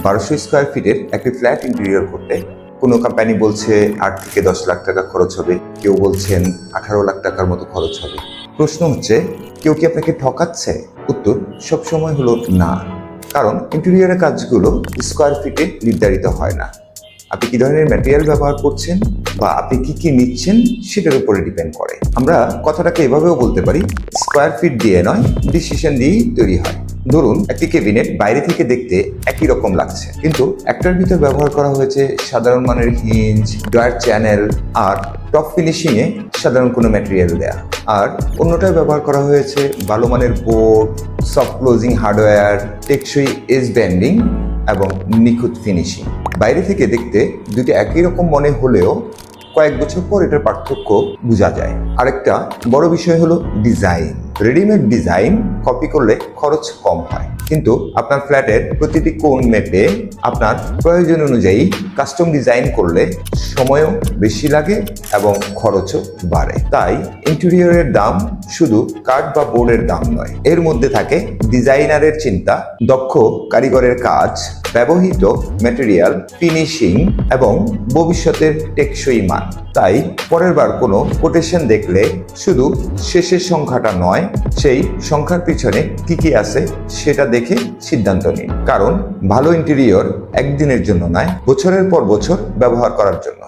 1200 square ফিটের একটি flat interior করতে কোনো কোম্পানি বলছে 8 থেকে 10 লাখ টাকা খরচ হবে, কেউ বলছেন 18 লাখ টাকার মতো খরচ হবে। প্রশ্ন হচ্ছে, কেউ কি আপনাকে ঠকাচ্ছে? উত্তর সবসময় হলো না। কারণ ইন্টেরিয়রের কাজগুলো স্কোয়ার ফিটে নির্ধারিত হয় না। আপনি কি ধরনের ম্যাটেরিয়াল ব্যবহার করছেন বা আপনি কি কি নিচ্ছেন সেটার উপরে ডিপেন্ড করে। আমরা কথাটাকে এভাবেও বলতে পারি, স্কোয়ার ফিট দিয়ে নয়, ডিসিশন দিয়েই তৈরি হয়। ধরুন, একটি ক্যাবিনেট বাইরে থেকে দেখতে একই রকম লাগছে, কিন্তু একটার ভিতর ব্যবহার করা হয়েছে সাধারণ মানের হিঞ্জ, ড্রয়ার চ্যানেল আর টপ ফিনিশিংয়ে সাধারণ কোনো ম্যাটেরিয়াল দেয়া, আর অন্যটায় ব্যবহার করা হয়েছে ভালো মানের বোর্ড, সফট ক্লোজিং হার্ডওয়্যার, টেকসই এজ ব্যান্ডিং এবং নিখুঁত ফিনিশিং। বাইরে থেকে দেখতে দুটি একই রকম মনে হলেও কয়েক বছর পর এটার পার্থক্য বোঝা যায়। আরেকটা বড় বিষয় হলো ডিজাইন। রেডিমেড ডিজাইন কপি করলে খরচ কম হয়, কিন্তু আপনার ফ্ল্যাটের প্রতিটি কোণ মেপে আপনার প্রয়োজন অনুযায়ী কাস্টম ডিজাইন করলে সময়ও বেশি লাগে এবং খরচও বাড়ে। তাই ইন্টেরিয়রের দাম শুধু কাঠ বা বোর্ডের দাম নয়, এর মধ্যে থাকে ডিজাইনারের চিন্তা, দক্ষ কারিগরের কাজ, ব্যবহৃত ম্যাটেরিয়াল, ফিনিশিং এবং ভবিষ্যতের টেকসই মান। তাই পরের বার কোনো কোটেশন দেখলে শুধু শেষের সংখ্যাটা নয়, সেই সংখ্যার পিছনে কি কি আছে সেটা দেখে সিদ্ধান্ত নিন। কারণ ভালো ইন্টেরিয়র একদিনের জন্য নয়, বছরের পর বছর ব্যবহার করার জন্য।